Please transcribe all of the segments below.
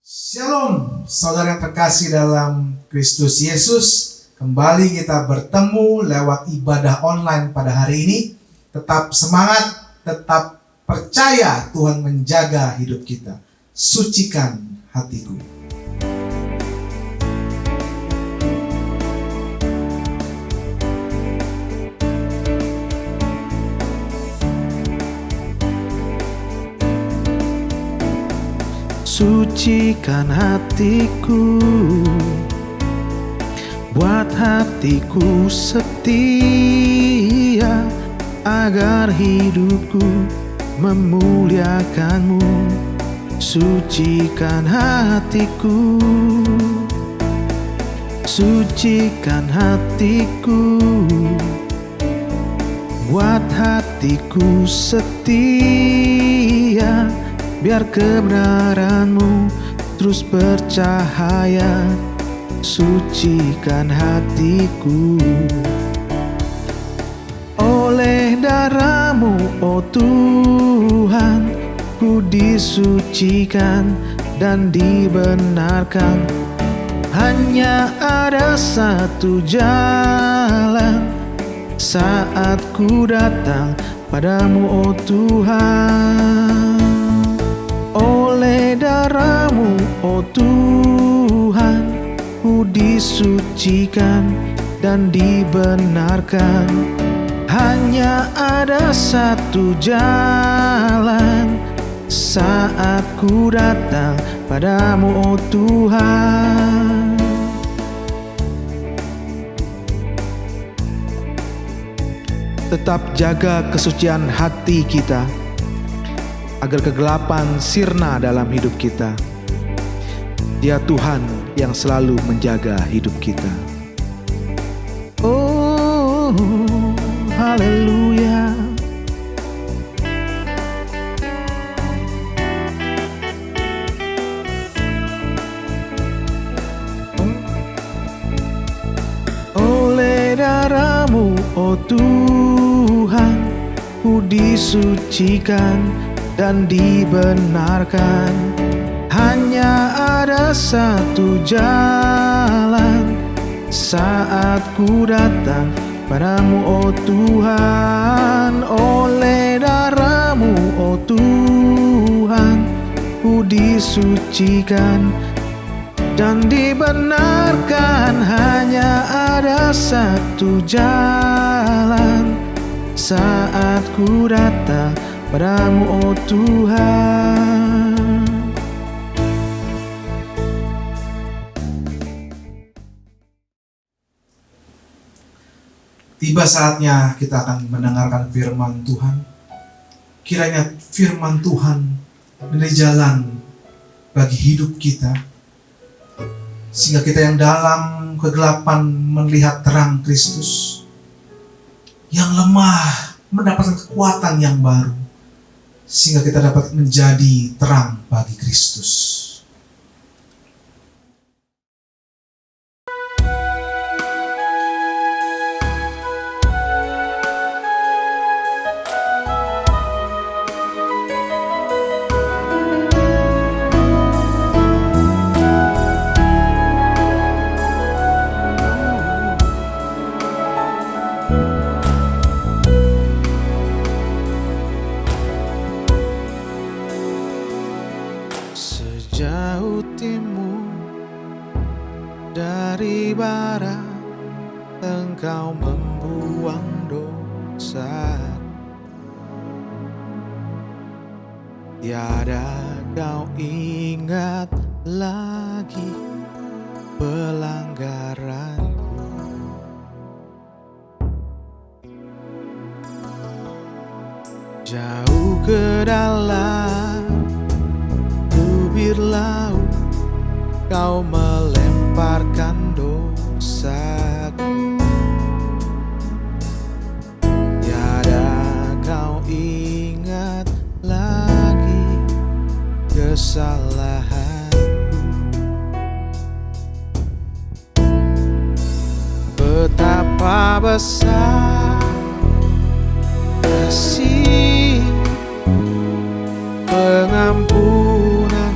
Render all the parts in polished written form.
Shalom, saudara yang terkasih dalam Kristus Yesus. Kembali kita bertemu lewat ibadah online pada hari ini. Tetap semangat, tetap percaya Tuhan menjaga hidup kita. Sucikan hatiku. Sucikan hatiku, buat hatiku setia, agar hidupku memuliakanmu. Sucikan hatiku, sucikan hatiku, buat hatiku setia, biar kebenaranmu terus bercahaya. Sucikan hatiku oleh darah-Mu, oh Tuhan, ku disucikan dan dibenarkan. Hanya ada satu jalan saat ku datang padamu, oh Tuhan. Oleh darah-Mu, oh Tuhan, ku disucikan dan dibenarkan. Hanya ada satu jalan saat ku datang padamu, oh Tuhan. Tetap jaga kesucian hati kita, agar kegelapan sirna dalam hidup kita. Dia Tuhan yang selalu menjaga hidup kita. Oh, haleluya. Oleh darah-Mu, oh Tuhan, ku disucikan dan dibenarkan. Hanya ada satu jalan saat ku datang padamu, oh Tuhan. Oleh darah-Mu, oh Tuhan, ku disucikan dan dibenarkan. Hanya ada satu jalan saat ku datang padamu, oh Tuhan. Tiba saatnya kita akan mendengarkan firman Tuhan. Kiranya firman Tuhan menjadi jalan bagi hidup kita, sehingga kita yang dalam kegelapan melihat terang Kristus, yang lemah mendapatkan kekuatan yang baru, sehingga kita dapat menjadi terang bagi Kristus. Sejauh timur dari barat, Engkau membuang dosa. Tiada Kau ingat lagi pelanggaranku. Jauh ke dalam bibir laut, Kau melemparkan dosaku. Tiada Kau ingat lagi kesalahanku. Betapa besar kasih pengampunan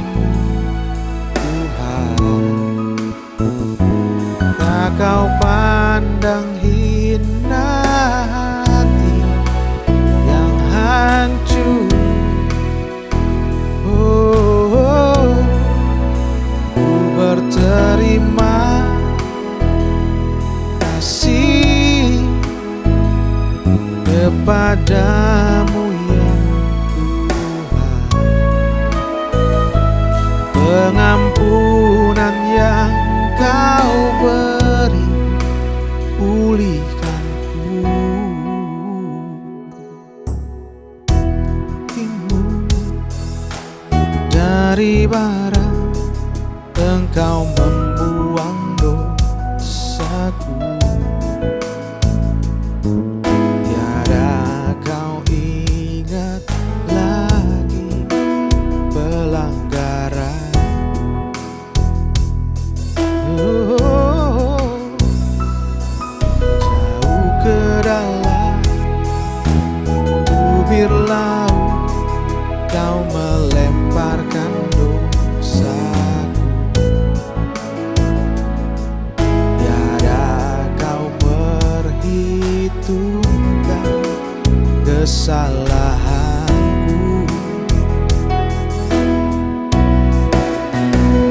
dari bara Engkau membuang dosaku. Tiada kau ingat lagi pelanggaran. Jauh ke dalam bibir laut kau melemparkan dosaku. Tiada kau perhitungkan kesalahanku.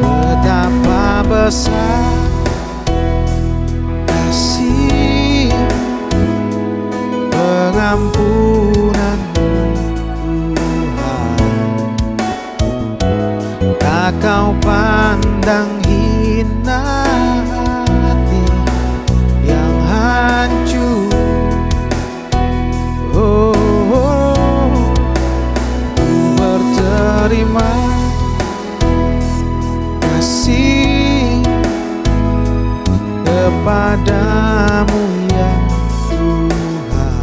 Betapa besar kasih pengampunanmu, Tuhan. Tak kau pandang hina hati yang hancur. Ku berterima kasih kepadamu ya Tuhan.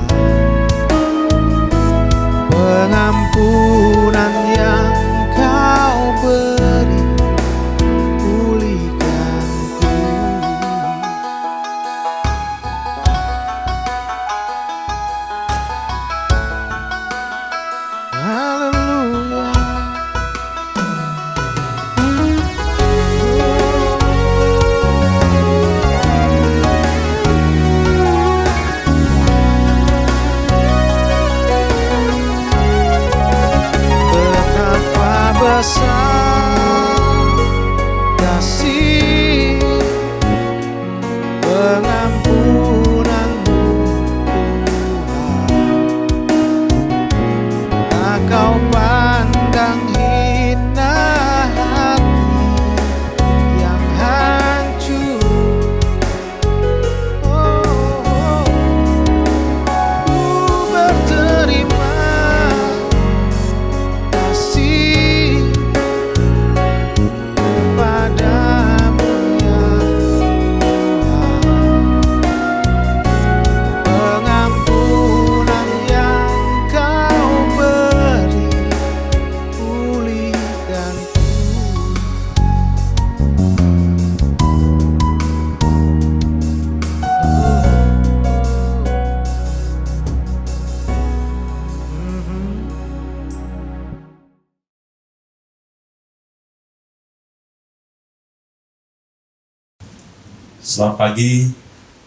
Pengampunan yang kau beri pulihkanku. Haleluya. Betapa besar kasih pengampunanmu, Tuhan. Tak kau pandang hina hati yang hancur. Ku berterima kasih kepadamu ya Tuhan. Pengampunan yang kau beri pulihkanku. Selamat pagi,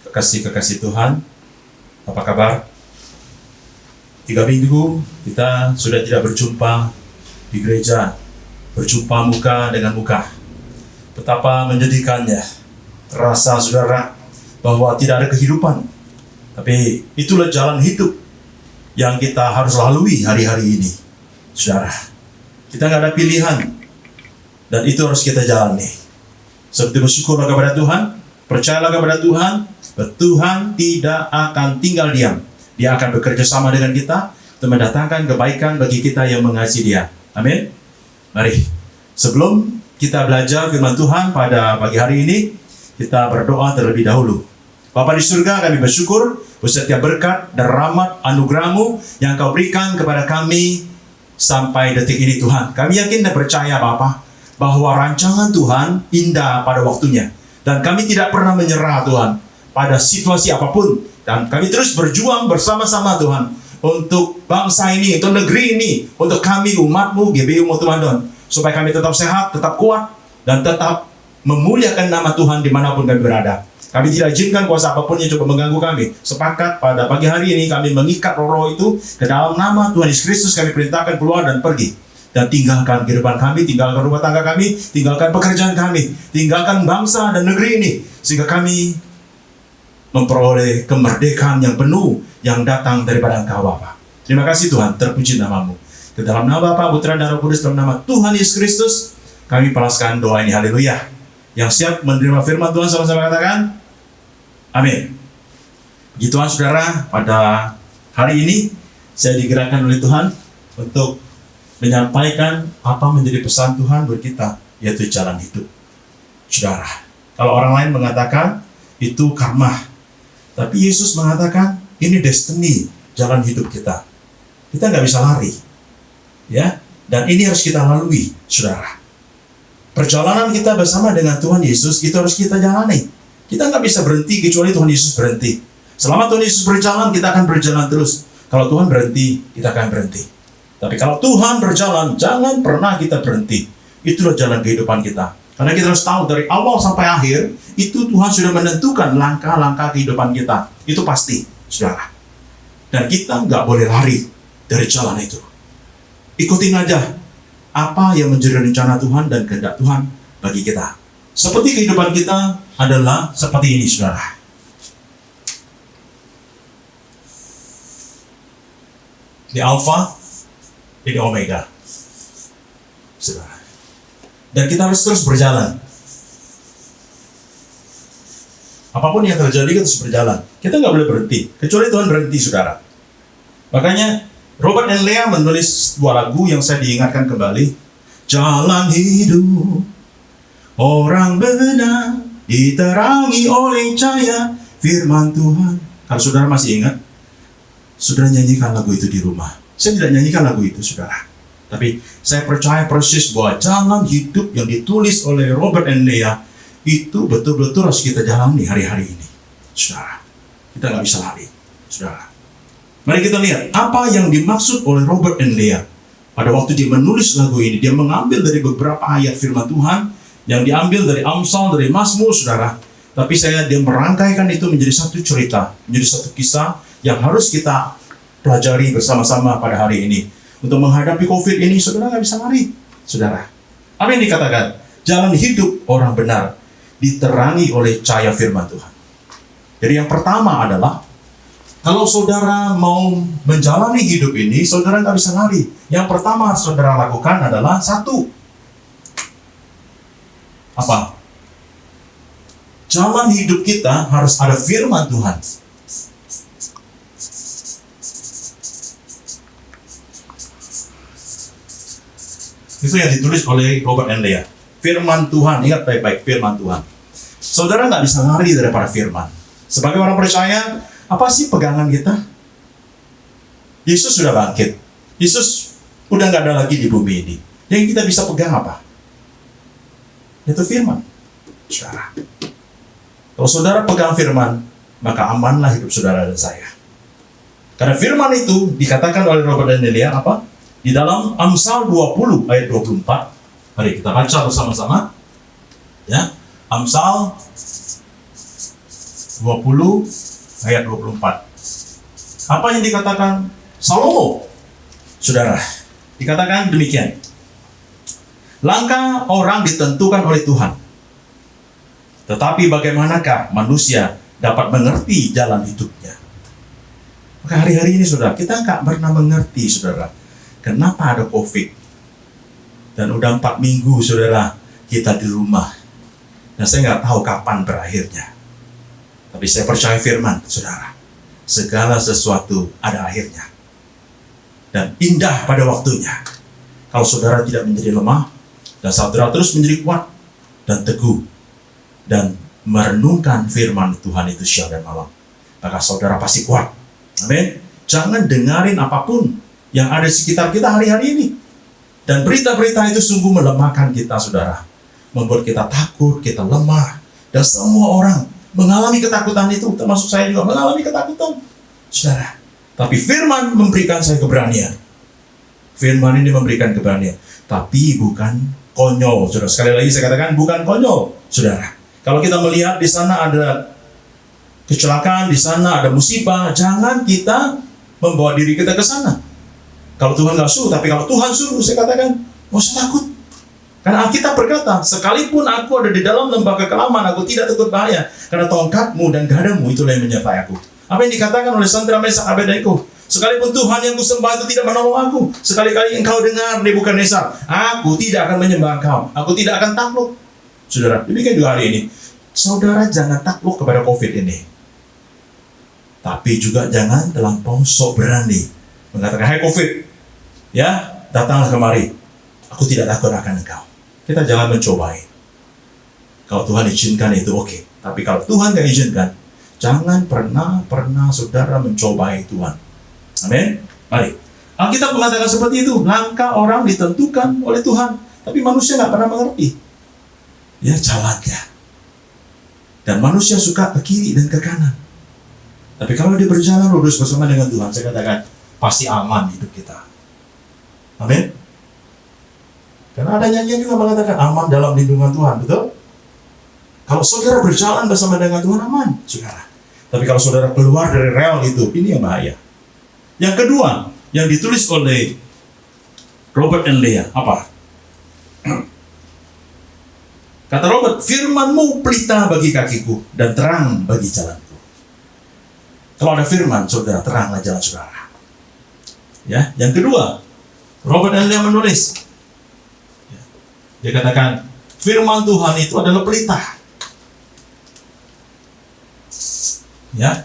kekasih-kekasih Tuhan. Apa kabar? 3 minggu kita sudah tidak berjumpa di gereja, berjumpa muka dengan muka. Betapa menyedihkannya. Terasa saudara bahwa tidak ada kehidupan. Tapi itulah jalan hidup yang kita harus lalui hari-hari ini. Saudara, kita nggak ada pilihan. Dan itu harus kita jalani. Seperti bersyukurlah kepada Tuhan, percayalah kepada Tuhan, bahwa Tuhan tidak akan tinggal diam. Dia akan bekerja sama dengan kita untuk mendatangkan kebaikan bagi kita yang mengasihi Dia. Amin. Mari, sebelum kita belajar firman Tuhan pada pagi hari ini, kita berdoa terlebih dahulu. Bapa di surga, kami bersyukur setiap berkat dan rahmat anugerah-Mu yang Kau berikan kepada kami sampai detik ini Tuhan. Kami yakin dan percaya Bapa, bahwa rancangan Tuhan indah pada waktunya. Dan kami tidak pernah menyerah Tuhan pada situasi apapun. Dan kami terus berjuang bersama-sama Tuhan untuk bangsa ini, untuk negeri ini, untuk kami umat-Mu, GBU Motu Bandon, supaya kami tetap sehat, tetap kuat, dan tetap memuliakan nama Tuhan dimanapun kami berada. Kami tidak izinkan kuasa apapun yang coba mengganggu kami. Sepakat pada pagi hari ini kami mengikat roh-roh itu ke dalam nama Tuhan Yesus Kristus. Kami perintahkan keluar dan pergi. Dan tinggalkan kehidupan kami, tinggalkan rumah tangga kami, tinggalkan pekerjaan kami, tinggalkan bangsa dan negeri ini, sehingga kami memperoleh kemerdekaan yang penuh yang datang daripada Engkau Bapa. Terima kasih Tuhan, terpuji nama-Mu. Ke dalam nama Bapa, Putra dan Roh Kudus, dalam nama Tuhan Yesus Kristus, kami palaskan doa ini. Haleluya. Yang siap menerima firman Tuhan, sama-sama katakan amin. Puji Tuhan saudara, pada hari ini saya digerakkan oleh Tuhan untuk menyampaikan apa menjadi pesan Tuhan buat kita, yaitu jalan hidup. Saudara, kalau orang lain mengatakan itu karma, tapi Yesus mengatakan ini destiny, jalan hidup kita. Kita nggak bisa lari, ya. Dan ini harus kita lalui, saudara. Perjalanan kita bersama dengan Tuhan Yesus itu harus kita jalani. Kita nggak bisa berhenti kecuali Tuhan Yesus berhenti. Selama Tuhan Yesus berjalan, kita akan berjalan terus. Kalau Tuhan berhenti, kita akan berhenti. Tapi kalau Tuhan berjalan, jangan pernah kita berhenti. Itulah jalan kehidupan kita. Karena kita harus tahu dari awal sampai akhir, itu Tuhan sudah menentukan langkah-langkah kehidupan kita. Itu pasti, saudara. Dan kita nggak boleh lari dari jalan itu. Ikutin aja apa yang menjadi rencana Tuhan dan kehendak Tuhan bagi kita. Seperti kehidupan kita adalah seperti ini, saudara. Ini Alpha, ini Omega, saudara. Dan kita harus terus berjalan. Apapun yang terjadi, kita terus berjalan. Kita nggak boleh berhenti, kecuali Tuhan berhenti, saudara. Makanya Robert dan Leah menulis sebuah lagu yang saya diingatkan kembali. Jalan hidup orang benar diterangi oleh cahaya firman Tuhan. Kalau saudara masih ingat, saudara nyanyikan lagu itu di rumah. Saya tidak nyanyikan lagu itu, saudara. Tapi saya percaya persis bahwa jalan hidup yang ditulis oleh Robert and Leah itu betul-betul harus kita jalani hari-hari ini, saudara. Kita nggak bisa lari, saudara. Mari kita lihat apa yang dimaksud oleh Robert and Leah. Pada waktu dia menulis lagu ini, dia mengambil dari beberapa ayat firman Tuhan yang diambil dari Amsal, dari Mazmur, saudara. Tapi dia merangkaikan itu menjadi satu cerita, menjadi satu kisah yang harus kita pelajari bersama-sama pada hari ini. Untuk menghadapi COVID ini, saudara nggak bisa lari, saudara. Apa yang dikatakan? Jalan hidup orang benar diterangi oleh cahaya firman Tuhan. Jadi yang pertama adalah, kalau saudara mau menjalani hidup ini, saudara nggak bisa lari. Yang pertama saudara lakukan adalah satu. Apa? Jalan hidup kita harus ada firman Tuhan. Itu yang ditulis oleh Robert and Leah. Firman Tuhan, ingat baik-baik, firman Tuhan. Saudara nggak bisa lari daripada firman. Sebagai orang percaya, apa sih pegangan kita? Yesus sudah bangkit. Yesus udah nggak ada lagi di bumi ini. Yang kita bisa pegang apa? Itu firman, saudara. Kalau saudara pegang firman, maka amanlah hidup saudara dan saya. Karena firman itu dikatakan oleh Robert dan Leah apa? Di dalam Amsal 20 ayat 24. Mari kita baca bersama-sama. Ya, Amsal 20 ayat 24. Apa yang dikatakan Salomo? Saudara, dikatakan demikian. Langkah orang ditentukan oleh Tuhan. Tetapi bagaimanakah manusia dapat mengerti jalan hidupnya? Maka hari-hari ini, saudara, kita nggak pernah mengerti, saudara, kenapa ada COVID. Dan udah 4 minggu, saudara, kita di rumah. Dan saya nggak tahu kapan berakhirnya. Tapi saya percaya firman, saudara. Segala sesuatu ada akhirnya. Dan indah pada waktunya. Kalau saudara tidak menjadi lemah, dan saudara terus menjadi kuat dan teguh, dan merenungkan firman Tuhan itu siang dan malam, maka saudara pasti kuat. Amin. Jangan dengarin apapun yang ada di sekitar kita hari-hari ini. Dan berita-berita itu sungguh melemahkan kita, saudara. Membuat kita takut, kita lemah. Dan semua orang mengalami ketakutan itu, termasuk saya juga mengalami ketakutan, saudara. Tapi firman memberikan saya keberanian. Firman ini memberikan keberanian. Tapi bukan konyol, saudara. Sekali lagi saya katakan, bukan konyol, saudara. Kalau kita melihat di sana ada kecelakaan, di sana ada musibah, jangan kita membawa diri kita ke sana. Kalau Tuhan nggak suruh, tapi kalau Tuhan suruh, saya katakan, nggak usah takut. Karena Alkitab berkata, sekalipun aku ada di dalam lembah kekelaman, aku tidak takut bahaya. Karena tongkatmu dan gadamu itulah yang menyertai aku. Apa yang dikatakan oleh Sandra Mesak Abednego? Sekalipun Tuhan yang kusembah itu tidak menolong aku, sekali-kali engkau dengar Nebukadnezar, aku tidak akan menyembah engkau, aku tidak akan takluk. Saudara, demikian juga hari ini. Saudara jangan takluk kepada COVID ini. Tapi juga jangan terlampau sok berani mengatakan, hai COVID, ya, datanglah kemari, aku tidak takut akan engkau. Kita jangan mencobai. Kalau Tuhan izinkan itu oke. Tapi kalau Tuhan gak izinkan, jangan pernah saudara mencobai Tuhan. Amin. Mari. Alkitab mengatakan seperti itu. Langkah orang ditentukan oleh Tuhan, tapi manusia gak pernah mengerti. Ya, jalannya. Dan manusia suka ke kiri dan ke kanan. Tapi kalau dia berjalan lurus bersama dengan Tuhan, saya katakan pasti aman hidup kita. Amin. Karena ada nyanyian juga mengatakan aman dalam lindungan Tuhan, betul? Kalau saudara berjalan bersama dengan Tuhan, aman, saudara. Tapi kalau saudara keluar dari rel itu, ini yang bahaya. Yang kedua, yang ditulis oleh Robert and Leah, apa? Kata Robert, firman-Mu pelita bagi kakiku dan terang bagi jalanku. Kalau ada firman, saudara, teranglah jalan saudara. Ya, yang kedua, Robert and Leah menulis, dia katakan, firman Tuhan itu adalah pelita. Ya,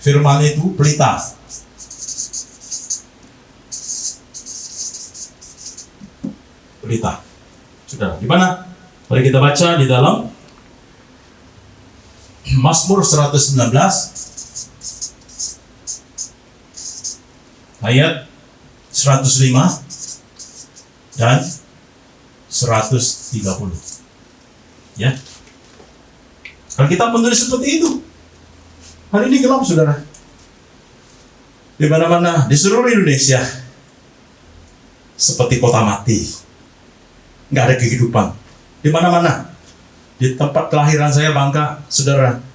firman itu pelita. Pelita. Saudara, di mana? Mari kita baca di dalam Mazmur 119 ayat 105 dan 130. Ya. Alkitab menulis seperti itu. Hari ini gelap, saudara. Di mana-mana, di seluruh Indonesia, seperti kota mati. Nggak ada kehidupan. Di mana-mana. Di tempat kelahiran saya, Bangka, saudara.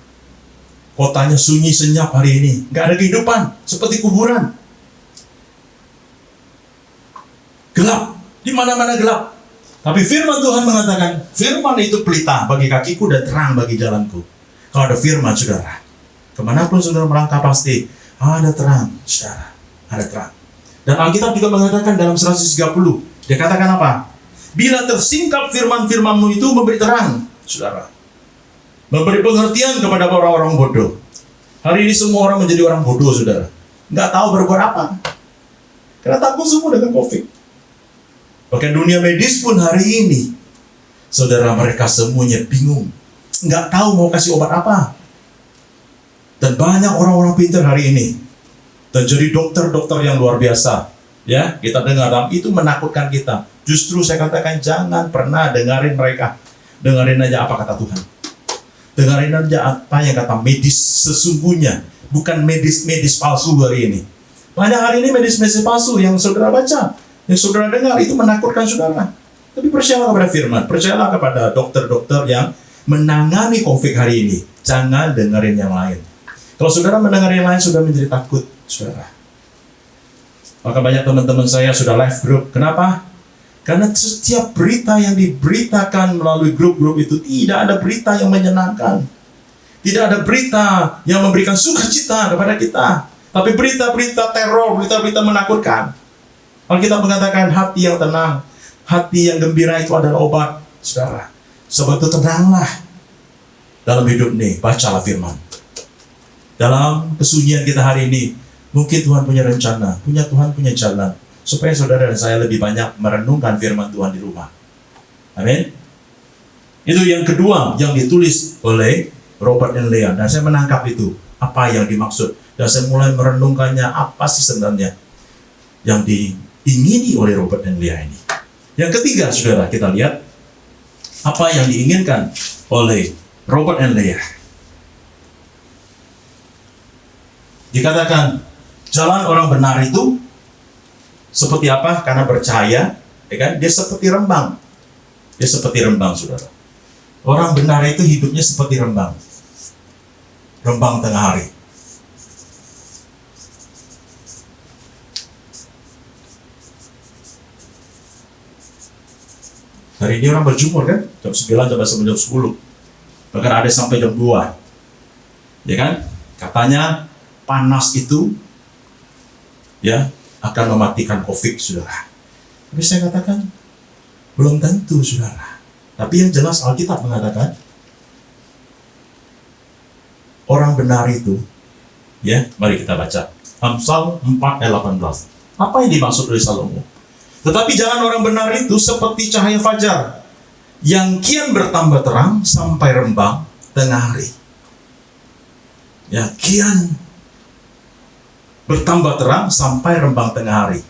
Kotanya sunyi senyap hari ini. Nggak ada kehidupan. Seperti kuburan. Gelap. Di mana-mana gelap. Tapi firman Tuhan mengatakan, firman itu pelita bagi kakiku dan terang bagi jalanku. Kalau ada firman, saudara, kemanapun saudara melangkah pasti ada terang, saudara, ada terang. Dan Alkitab juga mengatakan dalam 130, dia katakan apa? Bila tersingkap firman-firman-Mu itu memberi terang, saudara, memberi pengertian kepada orang-orang bodoh. Hari ini semua orang menjadi orang bodoh, saudara. Nggak tahu berbuat apa. Karena takut semua dengan COVID. Bahkan dunia medis pun hari ini, saudara, mereka semuanya bingung. Nggak tahu mau kasih obat apa. Dan banyak orang-orang pintar hari ini. Dan jadi dokter-dokter yang luar biasa. Ya, kita dengar, itu menakutkan kita. Justru saya katakan jangan pernah dengarin mereka. Dengarin aja apa kata Tuhan. Dengarin aja apa yang kata medis sesungguhnya. Bukan medis palsu hari ini. Banyak hari ini medis palsu yang saudara baca. Yang saudara dengar itu menakutkan saudara. Tapi percayalah kepada firman, percayalah kepada dokter-dokter yang menangani COVID hari ini. Jangan dengerin yang lain. Kalau saudara mendengar yang lain, sudah menjadi takut, saudara. Maka banyak teman-teman saya sudah live group. Kenapa? Karena setiap berita yang diberitakan melalui grup-grup itu tidak ada berita yang menyenangkan. Tidak ada berita yang memberikan sukacita kepada kita. Tapi berita-berita teror, berita-berita menakutkan. Alkitab mengatakan hati yang tenang, hati yang gembira itu adalah obat, saudara. Sebab itu tenanglah dalam hidup ini, bacalah firman. Dalam kesunyian kita hari ini, mungkin Tuhan punya rencana, Tuhan punya jalan, supaya saudara dan saya lebih banyak merenungkan firman Tuhan di rumah. Amin. Itu yang kedua yang ditulis oleh Robert and Leah, dan saya menangkap itu, apa yang dimaksud. Dan saya mulai merenungkannya, apa sih sebenarnya yang diingini oleh Robert and Leah ini. Yang ketiga, saudara, kita lihat apa yang diinginkan oleh Robert and Leah. Dikatakan jalan orang benar itu seperti apa? Karena percaya, ya kan? Dia seperti rembang. Dia seperti rembang, saudara. Orang benar itu hidupnya seperti rembang. Rembang tengah hari. Hari ini orang berjemur kan, jam 9 sampai jam 10. Bahkan ada sampai jam 2. Ya kan? Katanya panas itu ya akan mematikan COVID, saudara. Tapi saya katakan belum tentu, saudara. Tapi yang jelas Alkitab mengatakan orang benar itu, ya, mari kita baca Amsal 4 ayat 18. Apa yang dimaksud oleh Salomo? Tetapi jalan orang benar itu seperti cahaya fajar yang kian bertambah terang sampai rembang tengah hari. Ya, kian bertambah terang sampai rembang tengah hari.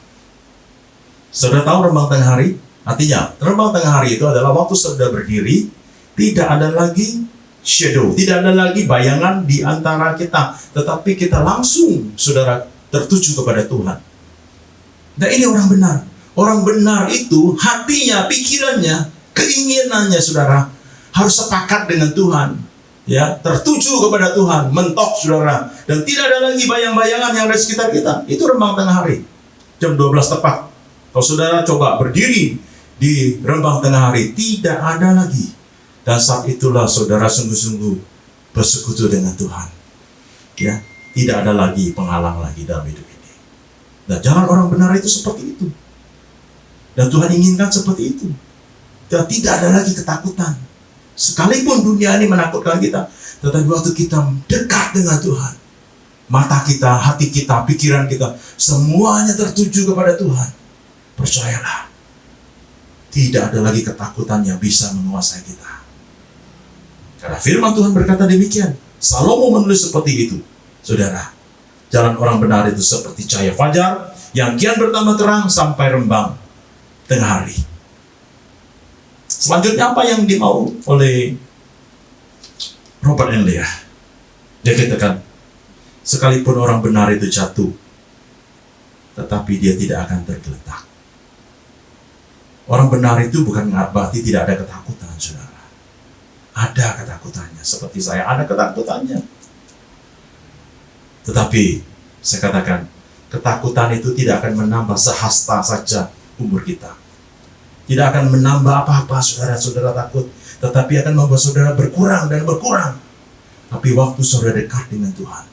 Saudara tahu rembang tengah hari? Artinya, rembang tengah hari itu adalah waktu saudara berdiri, tidak ada lagi shadow, tidak ada lagi bayangan di antara kita, tetapi kita langsung, saudara, tertuju kepada Tuhan. Dan ini orang benar. Orang benar itu hatinya, pikirannya, keinginannya, saudara, harus sepakat dengan Tuhan. Ya, tertuju kepada Tuhan, mentok, saudara. Dan tidak ada lagi bayang-bayangan yang ada di sekitar kita. Itu rembang tengah hari. Jam 12 tepat. Kalau saudara coba berdiri di rembang tengah hari, tidak ada lagi. Dan saat itulah saudara sungguh-sungguh bersekutu dengan Tuhan. Ya, tidak ada lagi penghalang lagi dalam hidup ini. Dan jalan orang benar itu seperti itu. Dan Tuhan inginkan seperti itu. Dan tidak ada lagi ketakutan. Sekalipun dunia ini menakutkan kita, tetapi waktu kita dekat dengan Tuhan, mata kita, hati kita, pikiran kita, semuanya tertuju kepada Tuhan. Percayalah, tidak ada lagi ketakutan yang bisa menguasai kita. Karena firman Tuhan berkata demikian. Salomo menulis seperti itu. Saudara, jalan orang benar itu seperti cahaya fajar yang kian bertambah terang sampai rembang tengah hari. Selanjutnya apa yang dimau oleh Robert N. Leah? Dia katakan, sekalipun orang benar itu jatuh, tetapi dia tidak akan tergeletak. Orang benar itu bukan berarti tidak ada ketakutan, saudara. Ada ketakutannya, seperti saya ada ketakutannya. Tetapi saya katakan, ketakutan itu tidak akan menambah sehasta saja umur kita. Tidak akan menambah apa-apa saudara-saudara takut, tetapi akan membuat saudara berkurang dan berkurang. Tapi waktu saudara dekat dengan Tuhan,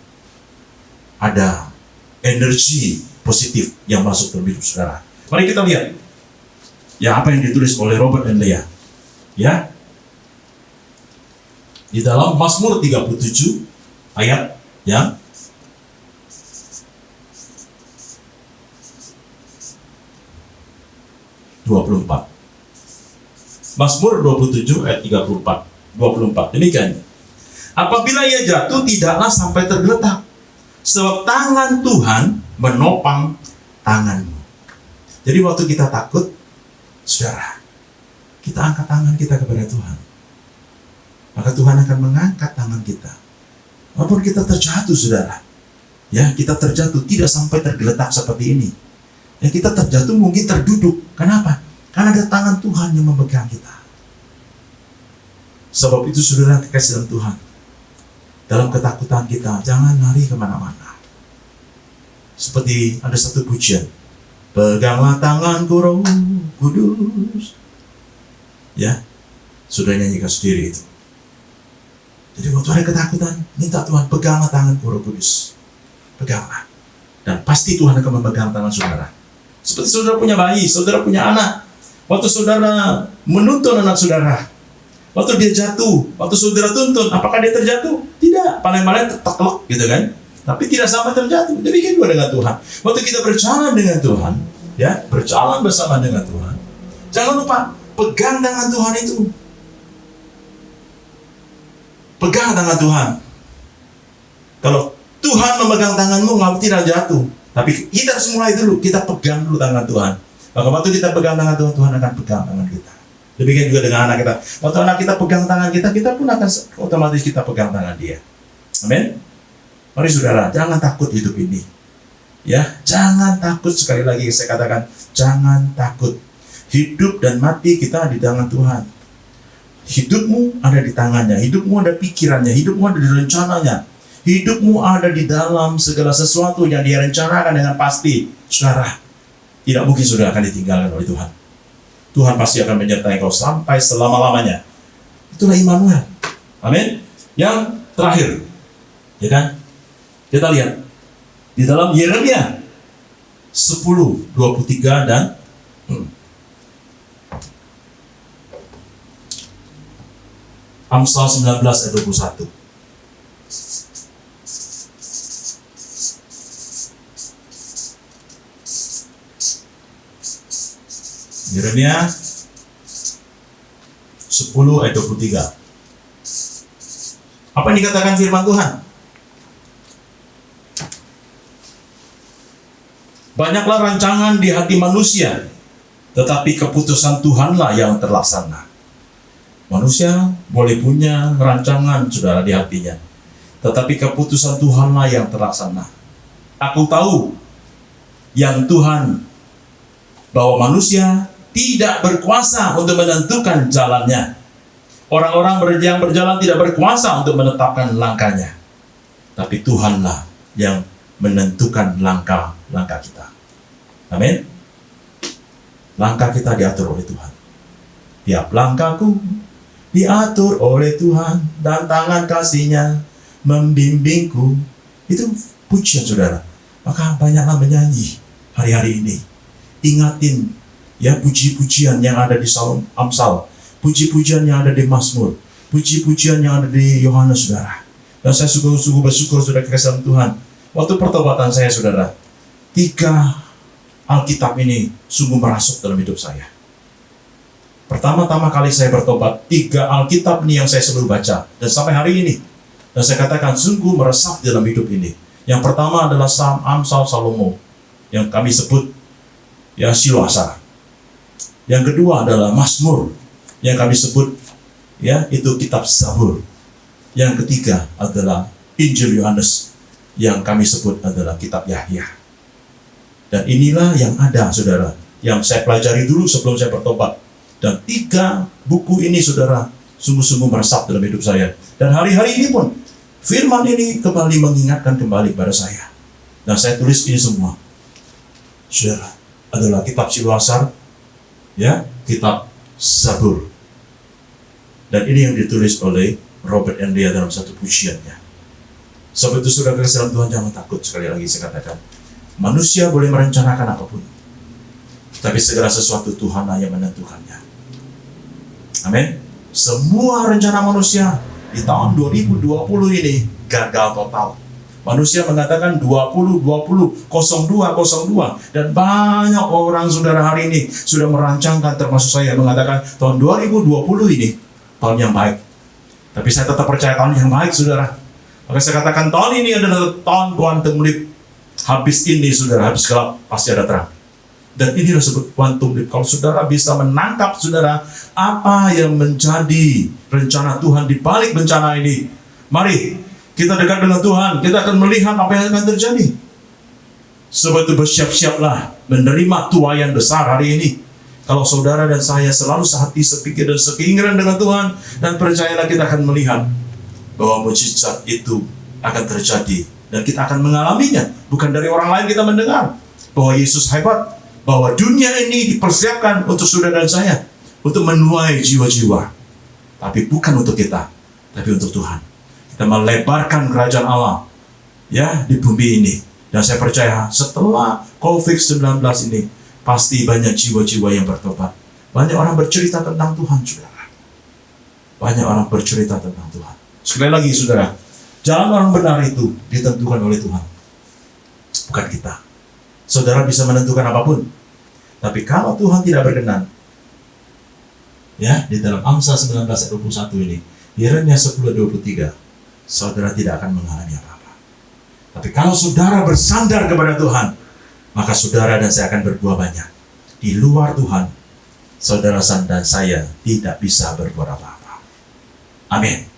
ada energi positif yang masuk dalam hidup saudara. Mari kita lihat ya apa yang ditulis oleh Robert N. Leah. Ya, di dalam Mazmur 37 ayat yang Mazmur 27 ayat 24. Demikian. Apabila ia jatuh, tidaklah sampai tergeletak, sebab tangan Tuhan menopang tanganmu. Jadi waktu kita takut, saudara, kita angkat tangan kita kepada Tuhan, maka Tuhan akan mengangkat tangan kita. Walaupun kita terjatuh, saudara, ya, kita terjatuh tidak sampai tergeletak seperti ini. Ya, kita terjatuh mungkin terduduk. Kenapa? Karena ada tangan Tuhan yang memegang kita. Sebab itu saudara kekasih dalam Tuhan, dalam ketakutan kita jangan lari kemana-mana. Seperti ada satu pujian, peganglah tanganku Roh Kudus. Ya, sudah nyanyikan sendiri itu. Jadi waktu ada ketakutan, minta Tuhan, peganglah tanganku Roh Kudus. Peganglah. Dan pasti Tuhan akan memegang tangan saudara. Seperti saudara punya bayi, saudara punya anak. Waktu saudara menuntun anak saudara, waktu dia jatuh, waktu saudara tuntun, apakah dia terjatuh? Tidak, paling-paling teklek gitu kan. Tapi tidak sampai terjatuh. Demikian juga dengan Tuhan. Waktu kita berjalan dengan Tuhan, ya, berjalan bersama dengan Tuhan, jangan lupa pegang tangan Tuhan itu. Pegang tangan Tuhan. Kalau Tuhan memegang tanganmu, nggak tidak jatuh. Tapi kita harus mulai dulu, kita pegang dulu tangan Tuhan. Maka waktu kita pegang tangan Tuhan, Tuhan akan pegang tangan kita. Demikian juga dengan anak kita. Waktu anak kita pegang tangan kita, kita pun akan otomatis kita pegang tangan dia. Amin. Mari saudara, jangan takut hidup ini. Ya, jangan takut, sekali lagi saya katakan, jangan takut. Hidup dan mati kita di tangan Tuhan. Hidupmu ada di tangannya, hidupmu ada pikirannya, hidupmu ada di rencananya. Hidupmu ada di dalam segala sesuatu yang dia rencanakan dengan pasti. Saudara, tidak mungkin saudara akan ditinggalkan oleh Tuhan. Tuhan pasti akan menyertai kau sampai selama-lamanya. Itulah Immanuel. Amin. Yang terakhir, ya kan? Kita lihat di dalam Yeremia 10:23 dan Amsal 19 ayat 21. Yeremia 10 ayat 23. Apa yang dikatakan firman Tuhan? Banyaklah rancangan di hati manusia, tetapi keputusan Tuhanlah yang terlaksana. Manusia boleh punya rancangan, saudara, di hatinya, tetapi keputusan Tuhanlah yang terlaksana. Aku tahu yang Tuhan, bahwa manusia tidak berkuasa untuk menentukan jalannya. Orang-orang yang berjalan tidak berkuasa untuk menetapkan langkahnya. Tapi Tuhanlah yang menentukan langkah-langkah kita. Amin. Langkah kita diatur oleh Tuhan. Tiap langkahku diatur oleh Tuhan, dan tangan kasih-Nya membimbingku. Itu pujian, saudara. Maka banyaklah menyanyi hari-hari ini. Ingatin ya puji-pujian yang ada di Psalm Amsal, puji-pujian yang ada di Mazmur, puji-pujian yang ada di Yohanes, saudara. Dan saya sungguh-sungguh bersyukur, saudara, kepada Tuhan. Waktu pertobatan saya, saudara, 3 Alkitab ini sungguh merasuk dalam hidup saya. Pertama-tama kali saya bertobat, 3 Alkitab ini yang saya selalu baca, dan sampai hari ini. Dan saya katakan sungguh meresap dalam hidup ini. Yang pertama adalah Psalm Amsal Salomo, yang kami sebut ya Siloasar. Yang kedua adalah Mazmur, yang kami sebut ya itu kitab Zabur. Yang ketiga adalah Injil Yohanes, yang kami sebut adalah kitab Yahya. Dan inilah yang ada, saudara, yang saya pelajari dulu sebelum saya bertobat. Dan 3 buku ini, saudara, sungguh-sungguh meresap dalam hidup saya. Dan hari-hari ini pun firman ini kembali mengingatkan kembali pada saya. Dan saya tulis ini semua, saudara, adalah kitab Siloasar, ya, kitab Zabur. Dan ini yang ditulis oleh Robert Andrea dalam satu pujiannya. Sebab itu, saudara kasih dalam Tuhan, jangan takut. Sekali lagi saya katakan, manusia boleh merencanakan apapun, tapi segala sesuatu Tuhanlah yang menentukannya. Amin. Semua rencana manusia di tahun 2020 ini gagal total. Manusia mengatakan 2020, 0202, dan banyak orang, saudara, hari ini sudah merancangkan, termasuk saya, mengatakan tahun 2020 ini tahun yang baik. Tapi saya tetap percaya tahun yang baik, saudara. Maka saya katakan tahun ini adalah tahun quantum leap. Habis ini, saudara, habis gelap pasti ada terang. Dan ini disebut quantum leap. Kalau saudara bisa menangkap, saudara, apa yang menjadi rencana Tuhan di balik bencana ini, mari kita dekat dengan Tuhan, kita akan melihat apa yang akan terjadi. Sebab itu bersiap-siaplah menerima tuaian besar hari ini. Kalau saudara dan saya selalu sehati, sepikir, dan sekeinginan dengan Tuhan, dan percayalah kita akan melihat bahwa mujizat itu akan terjadi. Dan kita akan mengalaminya. Bukan dari orang lain kita mendengar bahwa Yesus hebat, bahwa dunia ini dipersiapkan untuk saudara dan saya, untuk menuai jiwa-jiwa. Tapi bukan untuk kita, tapi untuk Tuhan. Kita melebarkan kerajaan Allah ya di bumi ini. Dan saya percaya setelah COVID-19 ini, pasti banyak jiwa-jiwa yang bertobat. Banyak orang bercerita tentang Tuhan, saudara. Banyak orang bercerita tentang Tuhan. Sekali lagi, saudara, jalan orang benar itu ditentukan oleh Tuhan, bukan kita. Saudara bisa menentukan apapun, tapi kalau Tuhan tidak berkenan, ya, di dalam Amsal 19 ayat 21 ini, Yeremia 10:23, saudara tidak akan mengalami apa-apa. Tapi kalau saudara bersandar kepada Tuhan, maka saudara dan saya akan berbuah banyak. Di luar Tuhan, saudara dan saya tidak bisa berbuat apa-apa. Amin.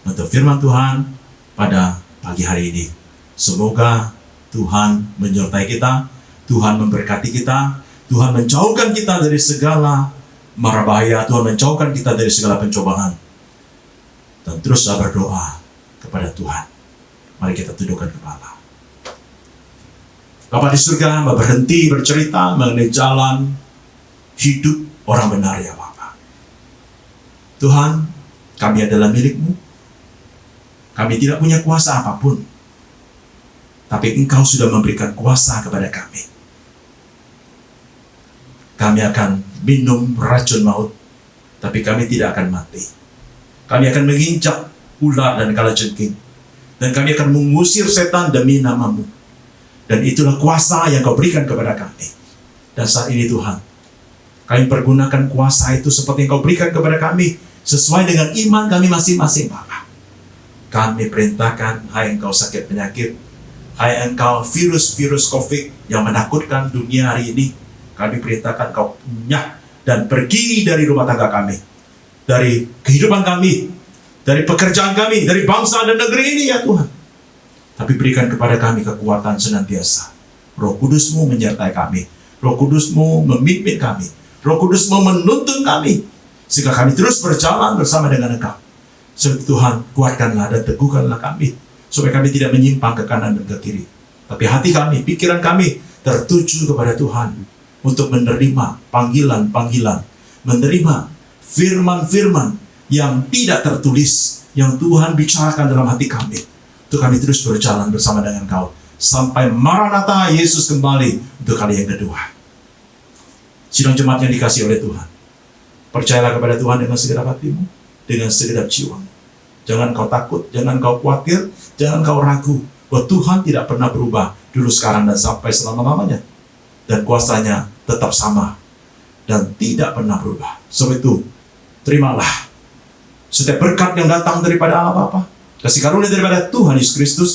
Untuk firman Tuhan pada pagi hari ini, semoga Tuhan menyertai kita, Tuhan memberkati kita, Tuhan menjauhkan kita dari segala mara bahaya, Tuhan menjauhkan kita dari segala pencobaan. Dan teruslah berdoa kepada Tuhan. Mari kita tundukkan kepala. Bapa di surga, berhenti bercerita mengenai jalan hidup orang benar, ya Bapa. Tuhan, kami adalah milik-Mu. Kami tidak punya kuasa apapun, tapi Engkau sudah memberikan kuasa kepada kami. Kami akan minum racun maut, tapi kami tidak akan mati. Kami akan menginjak ular dan kalajengking, dan kami akan mengusir setan demi nama-Mu. Dan itulah kuasa yang Kau berikan kepada kami. Dan saat ini Tuhan, Kami pergunakan kuasa itu seperti yang Kau berikan kepada kami, sesuai dengan iman kami masing-masing, Bapa. Kami perintahkan, hai engkau sakit penyakit, hai engkau virus-virus COVID yang menakutkan dunia hari ini, kami perintahkan Kau punya dan pergi dari rumah tangga kami, dari kehidupan kami, dari pekerjaan kami, dari bangsa dan negeri ini ya Tuhan. Tapi berikan kepada kami kekuatan senantiasa. Roh Kudus-Mu menyertai kami, Roh Kudus-Mu memimpin kami, Roh Kudus-Mu menuntun kami, sehingga kami terus berjalan bersama dengan Engkau. Sebab Tuhan, kuatkanlah dan teguhkanlah kami, supaya kami tidak menyimpang ke kanan dan ke kiri. Tapi hati kami, pikiran kami tertuju kepada Tuhan, untuk menerima panggilan-panggilan, menerima firman-firman yang tidak tertulis, yang Tuhan bicarakan dalam hati kami. Untuk kami terus berjalan bersama dengan Kau, sampai Maranatha Yesus kembali untuk kali yang kedua. Sidang jemaat yang dikasihi oleh Tuhan, percayalah kepada Tuhan dengan segenap hatimu, dengan segenap jiwamu. Jangan kau takut, jangan kau khawatir, jangan kau ragu bahwa Tuhan tidak pernah berubah dulu, sekarang, dan sampai selama-lamanya. Dan kuasanya tetap sama dan tidak pernah berubah. Sebab itu, terimalah setiap berkat yang datang daripada Allah Bapa, kasih karunia daripada Tuhan Yesus Kristus,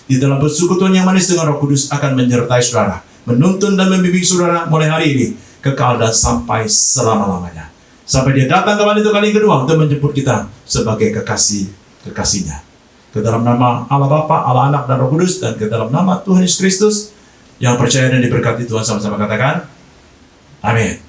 di dalam persekutuan yang manis dengan Roh Kudus akan menyertai saudara, menuntun dan membimbing saudara mulai hari ini, kekal dan sampai selama-lamanya. Sampai Dia datang kembali untuk kali kedua untuk menjemput kita sebagai kekasih-kekasihnya. Ke dalam nama Allah Bapa, Allah Anak, dan Roh Kudus, dan ke dalam nama Tuhan Yesus Kristus, yang percaya dan diberkati Tuhan sama-sama katakan, amin.